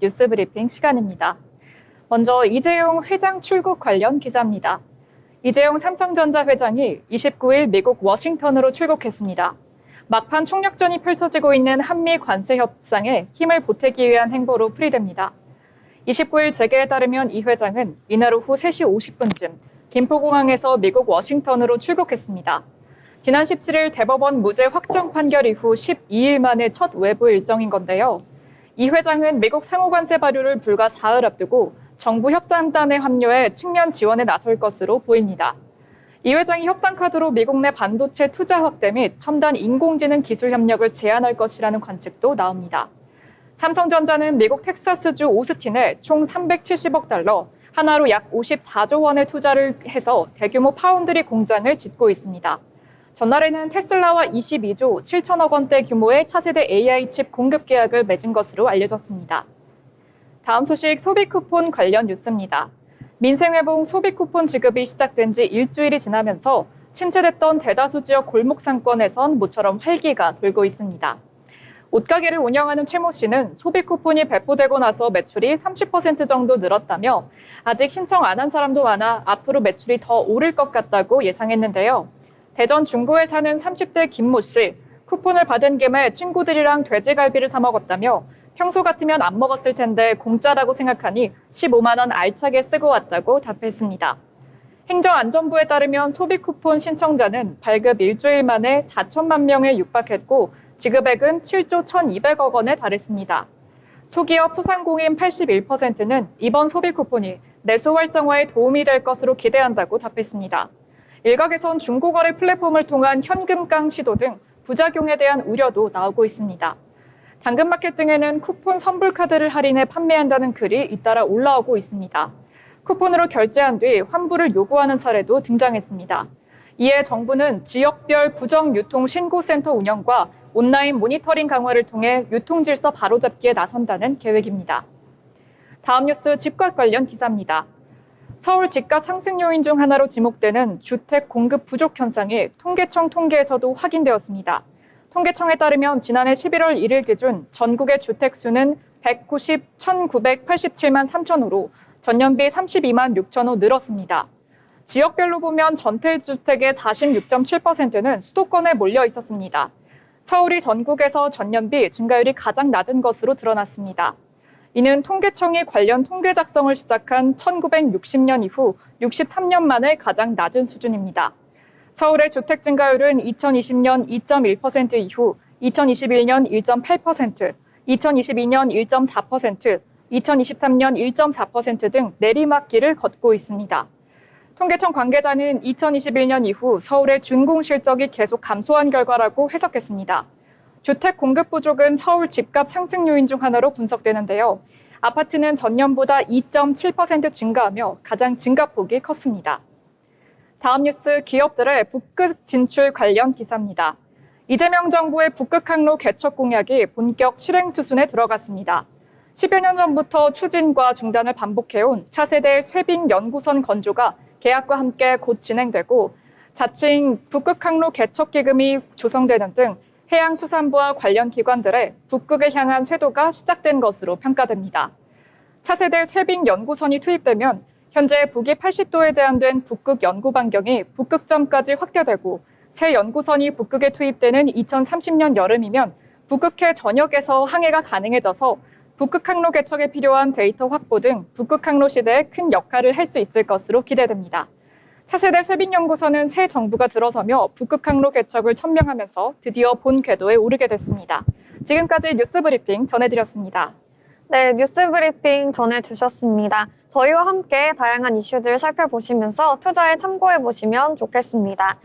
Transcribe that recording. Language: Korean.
뉴스 브리핑 시간입니다. 먼저 이재용 회장 출국 관련 기사입니다. 이재용 삼성전자 회장이 29일 미국 워싱턴으로 출국했습니다. 막판 총력전이 펼쳐지고 있는 한미 관세 협상에 힘을 보태기 위한 행보로 풀이됩니다. 29일 재계에 따르면 이 회장은 이날 오후 3시 50분쯤 김포공항에서 미국 워싱턴으로 출국했습니다. 지난 17일 대법원 무죄 확정 판결 이후 12일 만에 첫 외부 일정인 건데요. 이 회장은 미국 상호관세 발효를 불과 사흘 앞두고 정부 협상단에 합류해 측면 지원에 나설 것으로 보입니다. 이 회장이 협상 카드로 미국 내 반도체 투자 확대 및 첨단 인공지능 기술 협력을 제안할 것이라는 관측도 나옵니다. 삼성전자는 미국 텍사스주 오스틴에 총 370억 달러, 하나로 약 54조 원의 투자를 해서 대규모 파운드리 공장을 짓고 있습니다. 전날에는 테슬라와 22조 7천억 원대 규모의 차세대 AI 칩 공급 계약을 맺은 것으로 알려졌습니다. 다음 소식 소비 쿠폰 관련 뉴스입니다. 민생회복 소비 쿠폰 지급이 시작된 지 일주일이 지나면서 침체됐던 대다수 지역 골목 상권에선 모처럼 활기가 돌고 있습니다. 옷가게를 운영하는 최모 씨는 소비 쿠폰이 배포되고 나서 매출이 30% 정도 늘었다며 아직 신청 안 한 사람도 많아 앞으로 매출이 더 오를 것 같다고 예상했는데요. 대전 중구에 사는 30대 김모 씨, 쿠폰을 받은 김에 친구들이랑 돼지갈비를 사 먹었다며 평소 같으면 안 먹었을 텐데 공짜라고 생각하니 15만 원 알차게 쓰고 왔다고 답했습니다. 행정안전부에 따르면 소비 쿠폰 신청자는 발급 일주일 만에 4천만 명에 육박했고 지급액은 7조 1,200억 원에 달했습니다. 소기업 소상공인 81%는 이번 소비 쿠폰이 내수 활성화에 도움이 될 것으로 기대한다고 답했습니다. 일각에선 중고거래 플랫폼을 통한 현금깡 시도 등 부작용에 대한 우려도 나오고 있습니다. 당근마켓 등에는 쿠폰 선불카드를 할인해 판매한다는 글이 잇따라 올라오고 있습니다. 쿠폰으로 결제한 뒤 환불을 요구하는 사례도 등장했습니다. 이에 정부는 지역별 부정유통 신고센터 운영과 온라인 모니터링 강화를 통해 유통질서 바로잡기에 나선다는 계획입니다. 다음 뉴스 집값 관련 기사입니다. 서울 집값 상승 요인 중 하나로 지목되는 주택 공급 부족 현상이 통계청 통계에서도 확인되었습니다. 통계청에 따르면 지난해 11월 1일 기준 전국의 주택 수는 1,987만 3천호로 전년비 32만 6천호 늘었습니다. 지역별로 보면 전태주택의 46.7%는 수도권에 몰려 있었습니다. 서울이 전국에서 전년비 증가율이 가장 낮은 것으로 드러났습니다. 이는 통계청이 관련 통계 작성을 시작한 1960년 이후 63년 만에 가장 낮은 수준입니다. 서울의 주택 증가율은 2020년 2.1% 이후 2021년 1.8%, 2022년 1.4%, 2023년 1.4% 등 내리막길을 걷고 있습니다. 통계청 관계자는 2021년 이후 서울의 준공 실적이 계속 감소한 결과라고 해석했습니다. 주택 공급 부족은 서울 집값 상승 요인 중 하나로 분석되는데요. 아파트는 전년보다 2.7% 증가하며 가장 증가폭이 컸습니다. 다음 뉴스 기업들의 북극 진출 관련 기사입니다. 이재명 정부의 북극 항로 개척 공약이 본격 실행 수순에 들어갔습니다. 10여 년 전부터 추진과 중단을 반복해온 차세대 쇠빙 연구선 건조가 계약과 함께 곧 진행되고 자칭 북극 항로 개척 기금이 조성되는 등 해양수산부와 관련 기관들의 북극을 향한 쇄도가 시작된 것으로 평가됩니다. 차세대 쇠빙 연구선이 투입되면 현재 북위 80도에 제한된 북극 연구 반경이 북극점까지 확대되고 새 연구선이 북극에 투입되는 2030년 여름이면 북극해 전역에서 항해가 가능해져서 북극 항로 개척에 필요한 데이터 확보 등 북극 항로 시대에 큰 역할을 할 수 있을 것으로 기대됩니다. 차세대 쇠빙 연구선은 새 정부가 들어서며 북극 항로 개척을 천명하면서 드디어 본 궤도에 오르게 됐습니다. 지금까지 뉴스 브리핑 전해드렸습니다. 네, 뉴스 브리핑 전해주셨습니다. 저희와 함께 다양한 이슈들 살펴보시면서 투자에 참고해보시면 좋겠습니다.